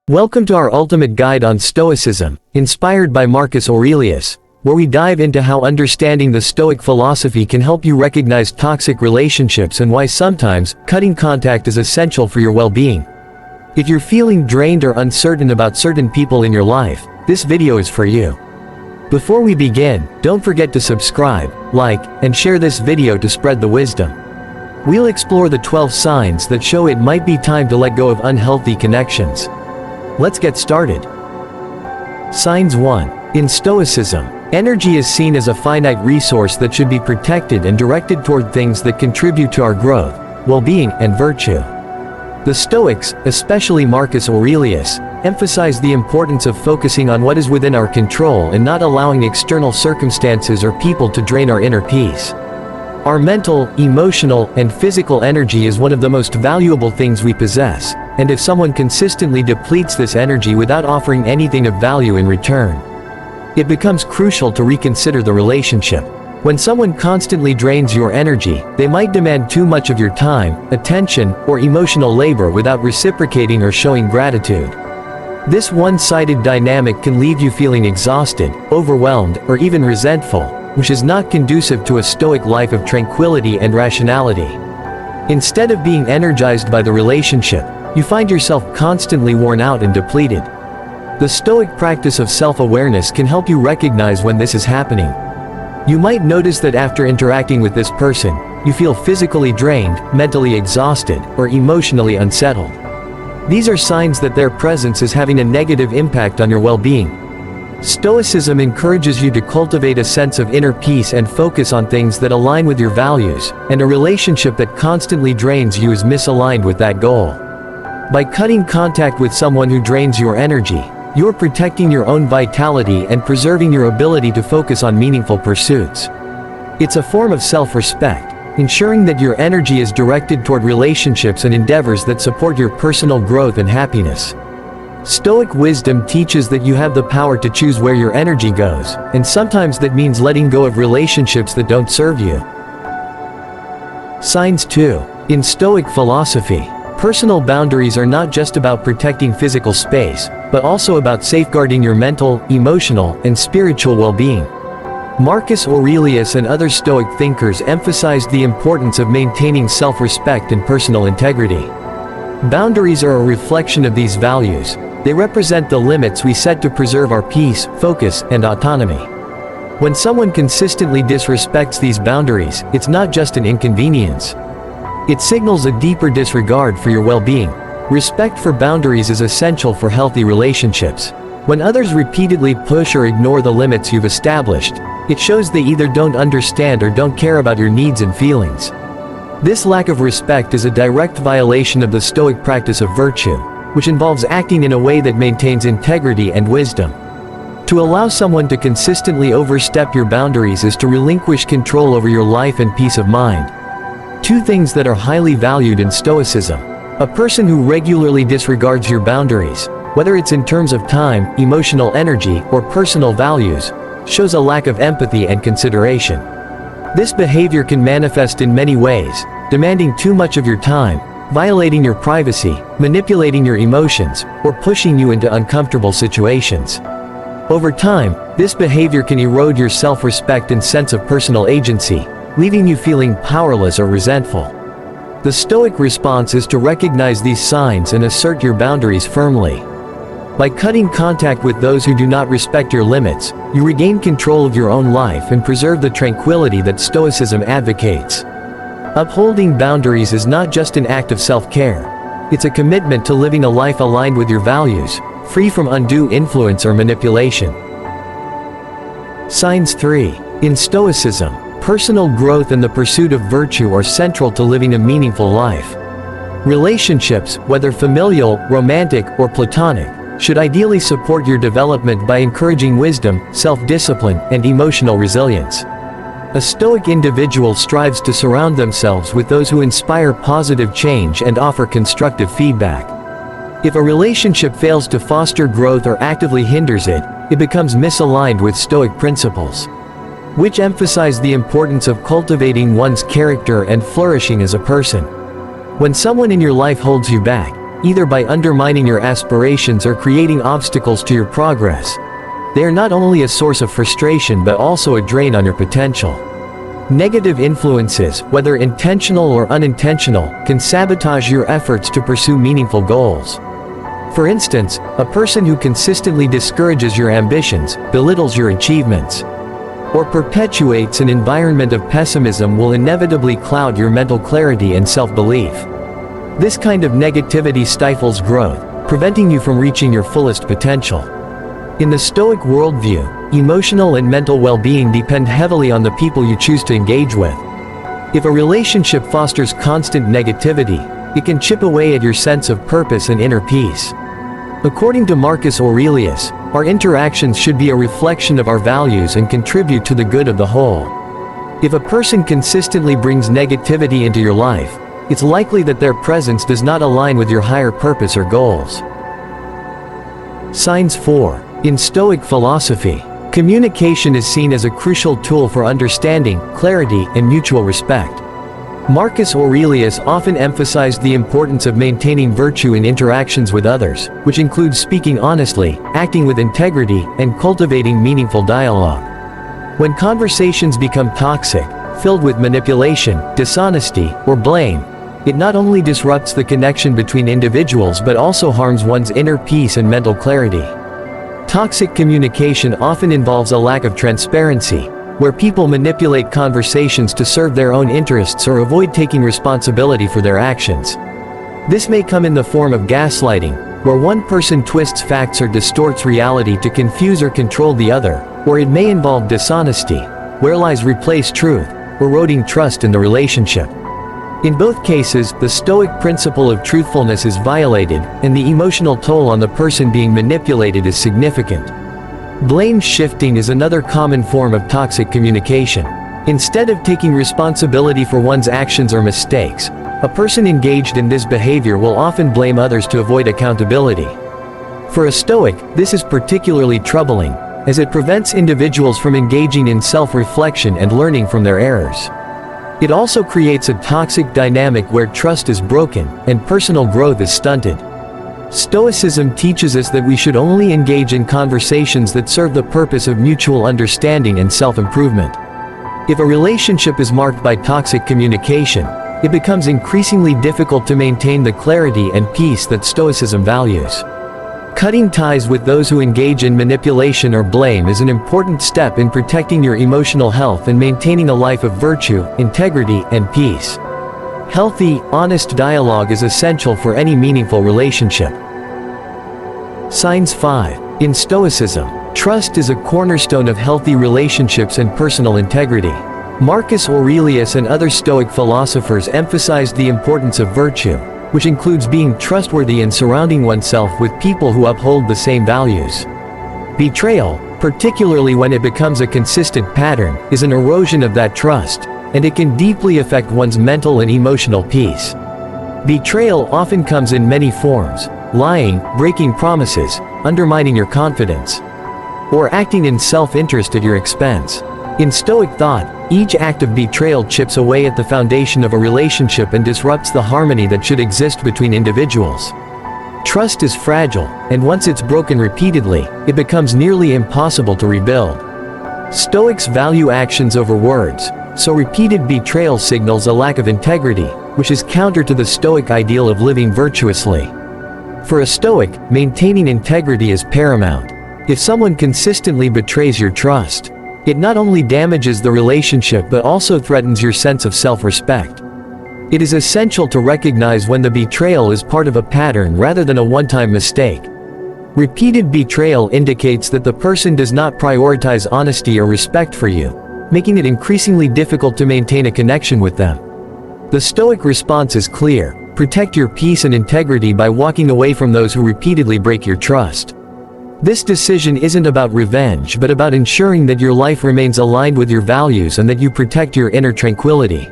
Welcome to our ultimate guide on Stoicism, inspired by Marcus Aurelius, where we dive into how understanding the Stoic philosophy can help you recognize toxic relationships and why sometimes cutting contact is essential for your well-being. If you're feeling drained or uncertain about certain people in your life, this video is for you. Before we begin, don't forget to subscribe, like, and share this video to spread the wisdom. We'll explore the 12 signs that show it might be time to let go of unhealthy connections. Let's get started. Signs 1. In Stoicism, energy is seen as a finite resource that should be protected and directed toward things that contribute to our growth, well-being, and virtue. The Stoics, especially Marcus Aurelius, emphasize the importance of focusing on what is within our control and not allowing external circumstances or people to drain our inner peace. Our mental, emotional, and physical energy is one of the most valuable things we possess, and if someone consistently depletes this energy without offering anything of value in return, it becomes crucial to reconsider the relationship. When someone constantly drains your energy, they might demand too much of your time, attention, or emotional labor without reciprocating or showing gratitude. This one-sided dynamic can leave you feeling exhausted, overwhelmed, or even resentful, which is not conducive to a Stoic life of tranquility and rationality. Instead of being energized by the relationship, you find yourself constantly worn out and depleted. The Stoic practice of self-awareness can help you recognize when this is happening. You might notice that after interacting with this person, you feel physically drained, mentally exhausted, or emotionally unsettled. These are signs that their presence is having a negative impact on your well-being. Stoicism encourages you to cultivate a sense of inner peace and focus on things that align with your values, and a relationship that constantly drains you is misaligned with that goal. By cutting contact with someone who drains your energy, you're protecting your own vitality and preserving your ability to focus on meaningful pursuits. It's a form of self-respect, ensuring that your energy is directed toward relationships and endeavors that support your personal growth and happiness. Stoic wisdom teaches that you have the power to choose where your energy goes, and sometimes that means letting go of relationships that don't serve you. Signs 2. In Stoic philosophy, personal boundaries are not just about protecting physical space, but also about safeguarding your mental, emotional, and spiritual well-being. Marcus Aurelius and other Stoic thinkers emphasized the importance of maintaining self-respect and personal integrity. Boundaries are a reflection of these values. They represent the limits we set to preserve our peace, focus, and autonomy. When someone consistently disrespects these boundaries, it's not just an inconvenience. It signals a deeper disregard for your well-being. Respect for boundaries is essential for healthy relationships. When others repeatedly push or ignore the limits you've established, it shows they either don't understand or don't care about your needs and feelings. This lack of respect is a direct violation of the Stoic practice of virtue, which involves acting in a way that maintains integrity and wisdom. To allow someone to consistently overstep your boundaries is to relinquish control over your life and peace of mind. Two things that are highly valued in Stoicism. A person who regularly disregards your boundaries, whether it's in terms of time, emotional energy, or personal values, shows a lack of empathy and consideration. This behavior can manifest in many ways: demanding too much of your time, violating your privacy, manipulating your emotions, or pushing you into uncomfortable situations. Over time, this behavior can erode your self-respect and sense of personal agency, leaving you feeling powerless or resentful. The Stoic response is to recognize these signs and assert your boundaries firmly. By cutting contact with those who do not respect your limits, you regain control of your own life and preserve the tranquility that Stoicism advocates. Upholding boundaries is not just an act of self-care. It's a commitment to living a life aligned with your values, free from undue influence or manipulation. Signs 3. In Stoicism, personal growth and the pursuit of virtue are central to living a meaningful life. Relationships, whether familial, romantic, or platonic, should ideally support your development by encouraging wisdom, self-discipline, and emotional resilience. A Stoic individual strives to surround themselves with those who inspire positive change and offer constructive feedback. If a relationship fails to foster growth or actively hinders it, it becomes misaligned with Stoic principles, which emphasize the importance of cultivating one's character and flourishing as a person. When someone in your life holds you back, either by undermining your aspirations or creating obstacles to your progress. They are not only a source of frustration but also a drain on your potential. Negative influences, whether intentional or unintentional, can sabotage your efforts to pursue meaningful goals. For instance, a person who consistently discourages your ambitions, belittles your achievements, or perpetuates an environment of pessimism will inevitably cloud your mental clarity and self-belief. This kind of negativity stifles growth, preventing you from reaching your fullest potential. In the Stoic worldview, emotional and mental well-being depend heavily on the people you choose to engage with. If a relationship fosters constant negativity, it can chip away at your sense of purpose and inner peace. According to Marcus Aurelius, our interactions should be a reflection of our values and contribute to the good of the whole. If a person consistently brings negativity into your life, it's likely that their presence does not align with your higher purpose or goals. Signs 4. In Stoic philosophy, communication is seen as a crucial tool for understanding, clarity, and mutual respect. Marcus Aurelius often emphasized the importance of maintaining virtue in interactions with others, which includes speaking honestly, acting with integrity, and cultivating meaningful dialogue. When conversations become toxic, filled with manipulation, dishonesty, or blame, it not only disrupts the connection between individuals but also harms one's inner peace and mental clarity. Toxic communication often involves a lack of transparency, where people manipulate conversations to serve their own interests or avoid taking responsibility for their actions. This may come in the form of gaslighting, where one person twists facts or distorts reality to confuse or control the other, or it may involve dishonesty, where lies replace truth, eroding trust in the relationship. In both cases, the Stoic principle of truthfulness is violated, and the emotional toll on the person being manipulated is significant. Blame shifting is another common form of toxic communication. Instead of taking responsibility for one's actions or mistakes, a person engaged in this behavior will often blame others to avoid accountability. For a Stoic, this is particularly troubling, as it prevents individuals from engaging in self-reflection and learning from their errors. It also creates a toxic dynamic where trust is broken, and personal growth is stunted. Stoicism teaches us that we should only engage in conversations that serve the purpose of mutual understanding and self-improvement. If a relationship is marked by toxic communication, it becomes increasingly difficult to maintain the clarity and peace that Stoicism values. Cutting ties with those who engage in manipulation or blame is an important step in protecting your emotional health and maintaining a life of virtue, integrity, and peace. Healthy, honest dialogue is essential for any meaningful relationship. Signs 5. In Stoicism, trust is a cornerstone of healthy relationships and personal integrity. Marcus Aurelius and other Stoic philosophers emphasized the importance of virtue, which includes being trustworthy and surrounding oneself with people who uphold the same values. Betrayal, particularly when it becomes a consistent pattern, is an erosion of that trust, and it can deeply affect one's mental and emotional peace. Betrayal often comes in many forms: lying, breaking promises, undermining your confidence, or acting in self-interest at your expense. In Stoic thought, each act of betrayal chips away at the foundation of a relationship and disrupts the harmony that should exist between individuals. Trust is fragile, and once it's broken repeatedly, it becomes nearly impossible to rebuild. Stoics value actions over words, so repeated betrayal signals a lack of integrity, which is counter to the Stoic ideal of living virtuously. For a Stoic, maintaining integrity is paramount. If someone consistently betrays your trust, it not only damages the relationship but also threatens your sense of self-respect. It is essential to recognize when the betrayal is part of a pattern rather than a one-time mistake. Repeated betrayal indicates that the person does not prioritize honesty or respect for you, making it increasingly difficult to maintain a connection with them. The Stoic response is clear: protect your peace and integrity by walking away from those who repeatedly break your trust. This decision isn't about revenge but about ensuring that your life remains aligned with your values and that you protect your inner tranquility.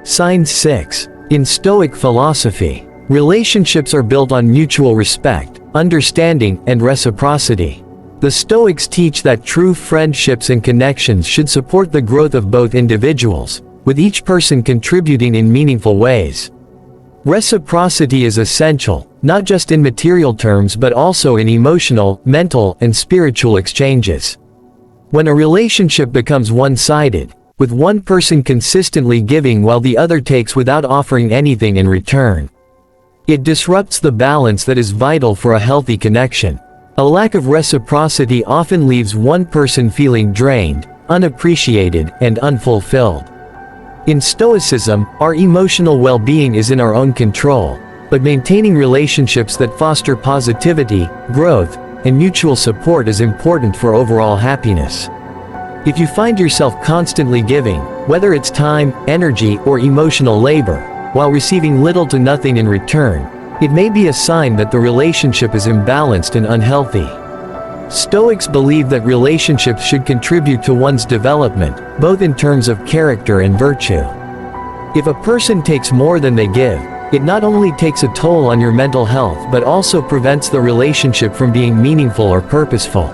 Sign 6. In Stoic philosophy, relationships are built on mutual respect, understanding, and reciprocity. The Stoics teach that true friendships and connections should support the growth of both individuals, with each person contributing in meaningful ways. Reciprocity is essential, not just in material terms but also in emotional, mental, and spiritual exchanges. When a relationship becomes one-sided, with one person consistently giving while the other takes without offering anything in return, it disrupts the balance that is vital for a healthy connection. A lack of reciprocity often leaves one person feeling drained, unappreciated, and unfulfilled. In Stoicism, our emotional well-being is in our own control, but maintaining relationships that foster positivity, growth, and mutual support is important for overall happiness. If you find yourself constantly giving, whether it's time, energy, or emotional labor, while receiving little to nothing in return, it may be a sign that the relationship is imbalanced and unhealthy. Stoics believe that relationships should contribute to one's development, both in terms of character and virtue. If a person takes more than they give, it not only takes a toll on your mental health but also prevents the relationship from being meaningful or purposeful.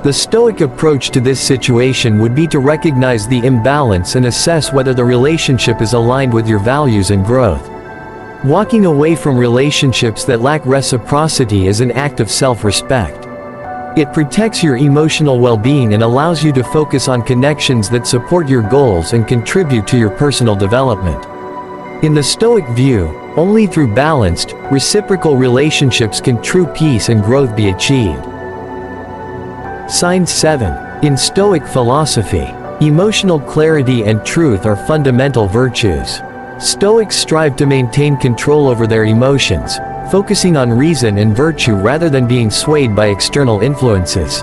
The Stoic approach to this situation would be to recognize the imbalance and assess whether the relationship is aligned with your values and growth. Walking away from relationships that lack reciprocity is an act of self-respect. It protects your emotional well-being and allows you to focus on connections that support your goals and contribute to your personal development. In the Stoic view, only through balanced, reciprocal relationships can true peace and growth be achieved. Sign 7. In Stoic philosophy, emotional clarity and truth are fundamental virtues. Stoics strive to maintain control over their emotions, focusing on reason and virtue rather than being swayed by external influences.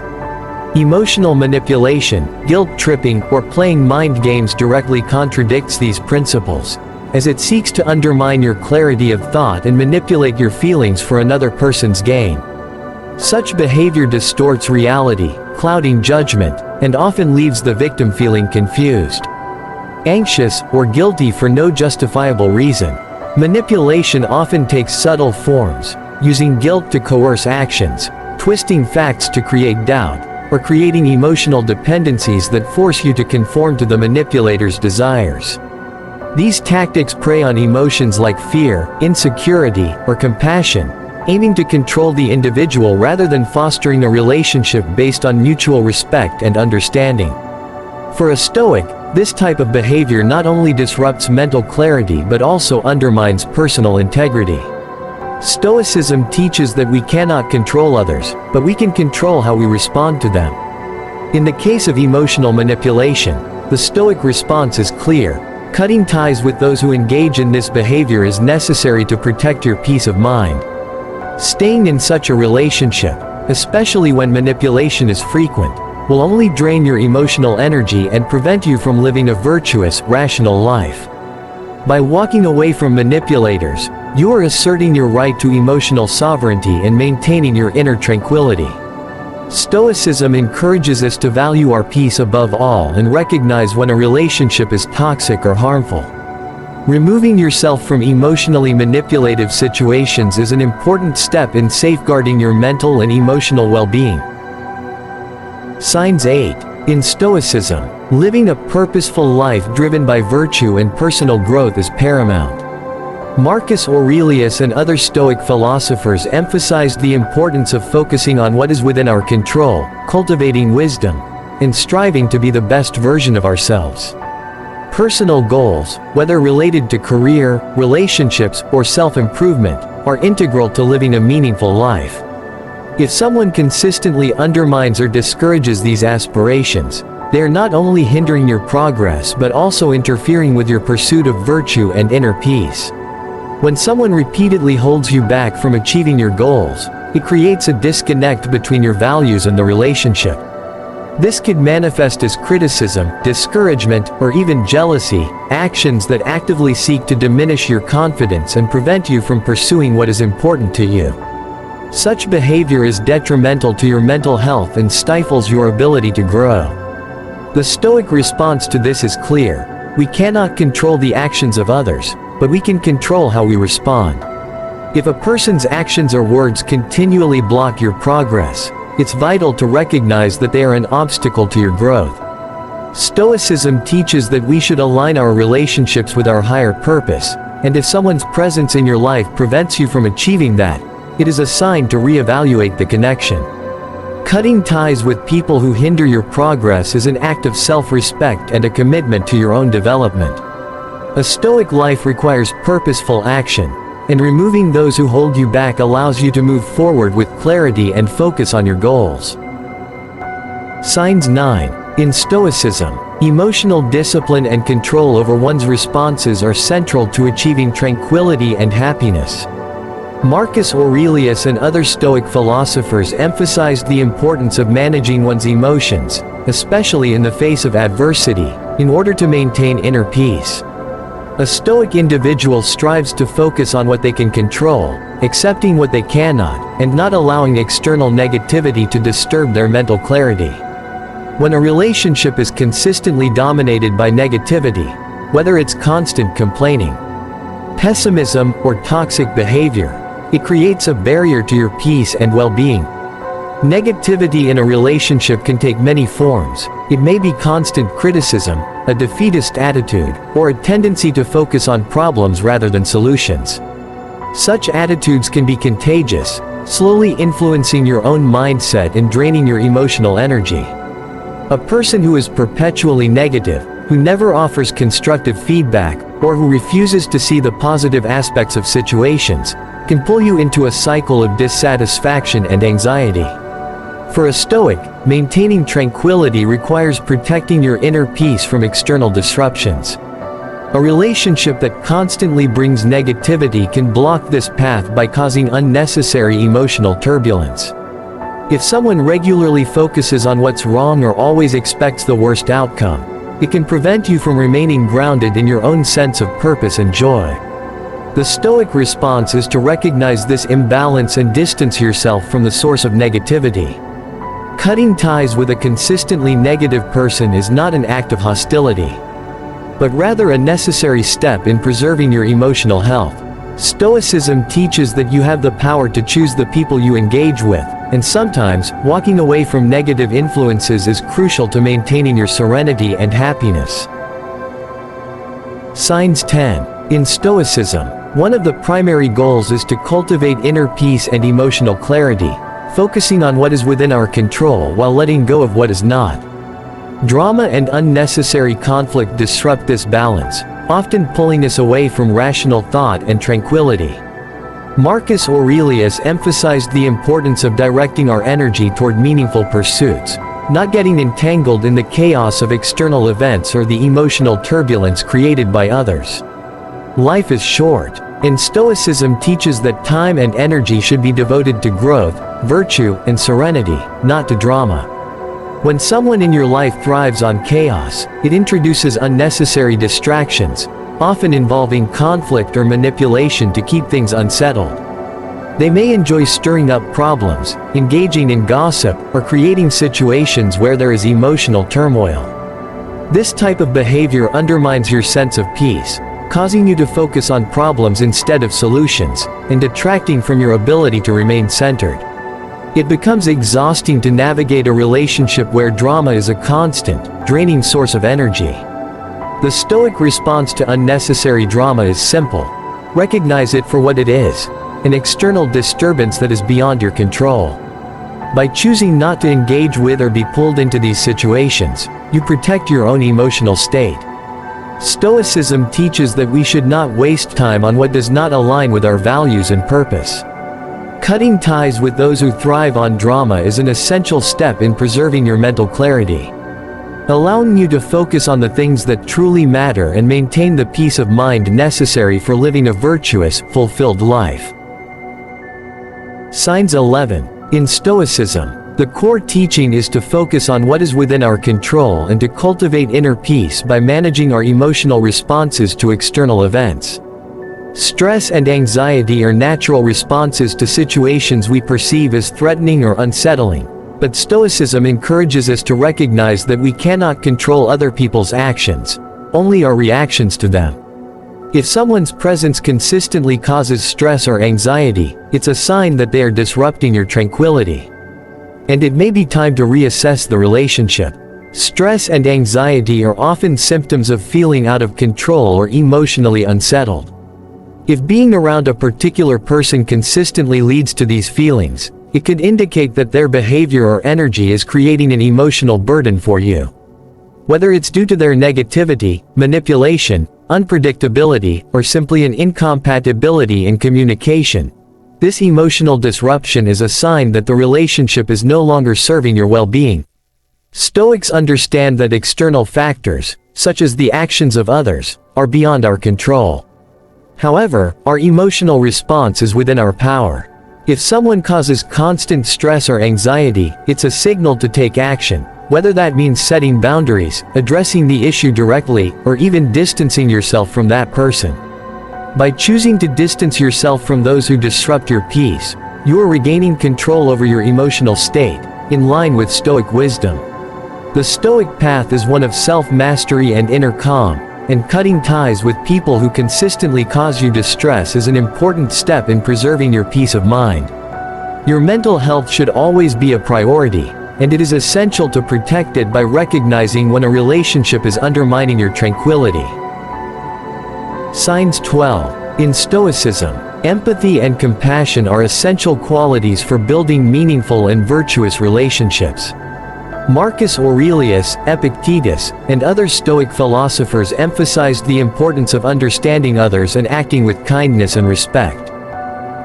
Emotional manipulation, guilt-tripping, or playing mind games directly contradicts these principles, as it seeks to undermine your clarity of thought and manipulate your feelings for another person's gain. Such behavior distorts reality, clouding judgment, and often leaves the victim feeling confused, anxious, or guilty for no justifiable reason. Manipulation often takes subtle forms, using guilt to coerce actions, twisting facts to create doubt, or creating emotional dependencies that force you to conform to the manipulator's desires. These tactics prey on emotions like fear, insecurity, or compassion, aiming to control the individual rather than fostering a relationship based on mutual respect and understanding. For a Stoic, this type of behavior not only disrupts mental clarity but also undermines personal integrity. Stoicism teaches that we cannot control others, but we can control how we respond to them. In the case of emotional manipulation, the Stoic response is clear: cutting ties with those who engage in this behavior is necessary to protect your peace of mind. Staying in such a relationship, especially when manipulation is frequent, will only drain your emotional energy and prevent you from living a virtuous, rational life. By walking away from manipulators, you are asserting your right to emotional sovereignty and maintaining your inner tranquility. Stoicism encourages us to value our peace above all and recognize when a relationship is toxic or harmful. Removing yourself from emotionally manipulative situations is an important step in safeguarding your mental and emotional well-being. Signs 8. In Stoicism, living a purposeful life driven by virtue and personal growth is paramount. Marcus Aurelius and other Stoic philosophers emphasized the importance of focusing on what is within our control, cultivating wisdom, and striving to be the best version of ourselves. Personal goals, whether related to career, relationships, or self-improvement, are integral to living a meaningful life. If someone consistently undermines or discourages these aspirations, they are not only hindering your progress but also interfering with your pursuit of virtue and inner peace. When someone repeatedly holds you back from achieving your goals, it creates a disconnect between your values and the relationship. This could manifest as criticism, discouragement, or even jealousy, actions that actively seek to diminish your confidence and prevent you from pursuing what is important to you. Such behavior is detrimental to your mental health and stifles your ability to grow. The Stoic response to this is clear: we cannot control the actions of others, but we can control how we respond. If a person's actions or words continually block your progress, it's vital to recognize that they are an obstacle to your growth. Stoicism teaches that we should align our relationships with our higher purpose, and if someone's presence in your life prevents you from achieving that, it is a sign to reevaluate the connection. Cutting ties with people who hinder your progress is an act of self-respect and a commitment to your own development. A Stoic life requires purposeful action, and removing those who hold you back allows you to move forward with clarity and focus on your goals. Signs 9. In Stoicism, emotional discipline and control over one's responses are central to achieving tranquility and happiness. Marcus Aurelius and other Stoic philosophers emphasized the importance of managing one's emotions, especially in the face of adversity, in order to maintain inner peace. A Stoic individual strives to focus on what they can control, accepting what they cannot, and not allowing external negativity to disturb their mental clarity. When a relationship is consistently dominated by negativity, whether it's constant complaining, pessimism, or toxic behavior, it creates a barrier to your peace and well-being. Negativity in a relationship can take many forms. It may be constant criticism, a defeatist attitude, or a tendency to focus on problems rather than solutions. Such attitudes can be contagious, slowly influencing your own mindset and draining your emotional energy. A person who is perpetually negative, who never offers constructive feedback, or who refuses to see the positive aspects of situations, can pull you into a cycle of dissatisfaction and anxiety. For a Stoic, maintaining tranquility requires protecting your inner peace from external disruptions. A relationship that constantly brings negativity can block this path by causing unnecessary emotional turbulence. If someone regularly focuses on what's wrong or always expects the worst outcome, it can prevent you from remaining grounded in your own sense of purpose and joy. The Stoic response is to recognize this imbalance and distance yourself from the source of negativity. Cutting ties with a consistently negative person is not an act of hostility, but rather a necessary step in preserving your emotional health. Stoicism teaches that you have the power to choose the people you engage with, and sometimes, walking away from negative influences is crucial to maintaining your serenity and happiness. Signs 10. In Stoicism, one of the primary goals is to cultivate inner peace and emotional clarity, focusing on what is within our control while letting go of what is not. Drama and unnecessary conflict disrupt this balance, often pulling us away from rational thought and tranquility. Marcus Aurelius emphasized the importance of directing our energy toward meaningful pursuits, not getting entangled in the chaos of external events or the emotional turbulence created by others. Life is short, and Stoicism teaches that time and energy should be devoted to growth, virtue, and serenity, not to drama. When someone in your life thrives on chaos, it introduces unnecessary distractions, often involving conflict or manipulation to keep things unsettled. They may enjoy stirring up problems, engaging in gossip, or creating situations where there is emotional turmoil. This type of behavior undermines your sense of peace, causing you to focus on problems instead of solutions, and detracting from your ability to remain centered. It becomes exhausting to navigate a relationship where drama is a constant, draining source of energy. The Stoic response to unnecessary drama is simple. Recognize it for what it is, an external disturbance that is beyond your control. By choosing not to engage with or be pulled into these situations, you protect your own emotional state. Stoicism teaches that we should not waste time on what does not align with our values and purpose. Cutting ties with those who thrive on drama is an essential step in preserving your mental clarity, allowing you to focus on the things that truly matter and maintain the peace of mind necessary for living a virtuous, fulfilled life. Signs 11. In Stoicism, the core teaching is to focus on what is within our control and to cultivate inner peace by managing our emotional responses to external events. Stress and anxiety are natural responses to situations we perceive as threatening or unsettling, but Stoicism encourages us to recognize that we cannot control other people's actions, only our reactions to them. If someone's presence consistently causes stress or anxiety, it's a sign that they are disrupting your tranquility. And it may be time to reassess the relationship. Stress and anxiety are often symptoms of feeling out of control or emotionally unsettled. If being around a particular person consistently leads to these feelings, it could indicate that their behavior or energy is creating an emotional burden for you. Whether it's due to their negativity, manipulation, unpredictability, or simply an incompatibility in communication, this emotional disruption is a sign that the relationship is no longer serving your well-being. Stoics understand that external factors, such as the actions of others, are beyond our control. However, our emotional response is within our power. If someone causes constant stress or anxiety, it's a signal to take action, whether that means setting boundaries, addressing the issue directly, or even distancing yourself from that person. By choosing to distance yourself from those who disrupt your peace, you are regaining control over your emotional state, in line with Stoic wisdom. The Stoic path is one of self-mastery and inner calm, and cutting ties with people who consistently cause you distress is an important step in preserving your peace of mind. Your mental health should always be a priority, and it is essential to protect it by recognizing when a relationship is undermining your tranquility. Signs 12. In Stoicism, empathy and compassion are essential qualities for building meaningful and virtuous relationships. Marcus Aurelius, Epictetus, and other Stoic philosophers emphasized the importance of understanding others and acting with kindness and respect.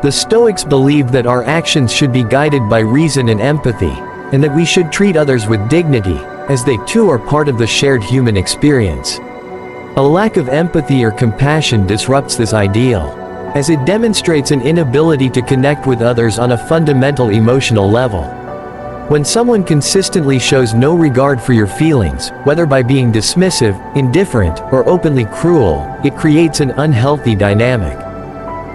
The Stoics believed that our actions should be guided by reason and empathy, and that we should treat others with dignity, as they too are part of the shared human experience. A lack of empathy or compassion disrupts this ideal, as it demonstrates an inability to connect with others on a fundamental emotional level. When someone consistently shows no regard for your feelings, whether by being dismissive, indifferent, or openly cruel, it creates an unhealthy dynamic.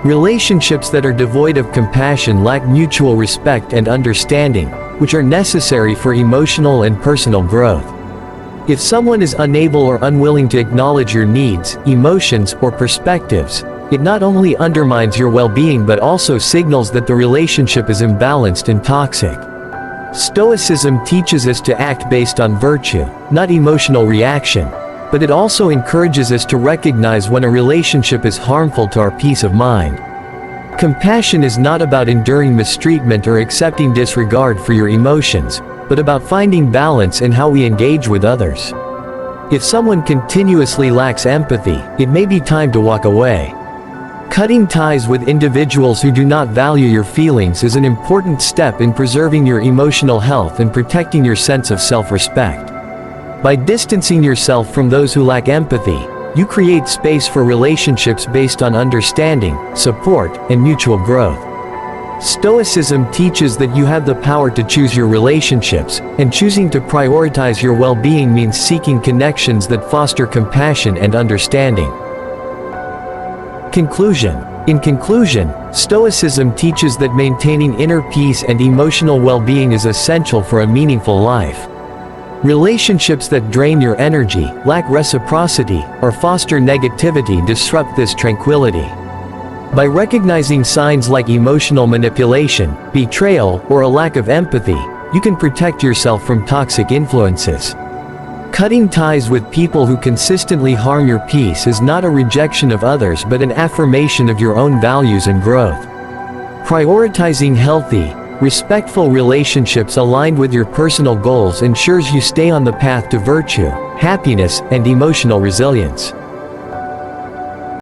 Relationships that are devoid of compassion lack mutual respect and understanding, which are necessary for emotional and personal growth. If someone is unable or unwilling to acknowledge your needs, emotions, or perspectives, it not only undermines your well-being but also signals that the relationship is imbalanced and toxic. Stoicism teaches us to act based on virtue, not emotional reaction, but it also encourages us to recognize when a relationship is harmful to our peace of mind. Compassion is not about enduring mistreatment or accepting disregard for your emotions, but about finding balance in how we engage with others. If someone continuously lacks empathy, it may be time to walk away. Cutting ties with individuals who do not value your feelings is an important step in preserving your emotional health and protecting your sense of self-respect. By distancing yourself from those who lack empathy, you create space for relationships based on understanding, support, and mutual growth. Stoicism teaches that you have the power to choose your relationships, and choosing to prioritize your well-being means seeking connections that foster compassion and understanding. Conclusion. In conclusion, Stoicism teaches that maintaining inner peace and emotional well-being is essential for a meaningful life. Relationships that drain your energy, lack reciprocity, or foster negativity disrupt this tranquility. By recognizing signs like emotional manipulation, betrayal, or a lack of empathy, you can protect yourself from toxic influences. Cutting ties with people who consistently harm your peace is not a rejection of others but an affirmation of your own values and growth. Prioritizing healthy, respectful relationships aligned with your personal goals ensures you stay on the path to virtue, happiness, and emotional resilience.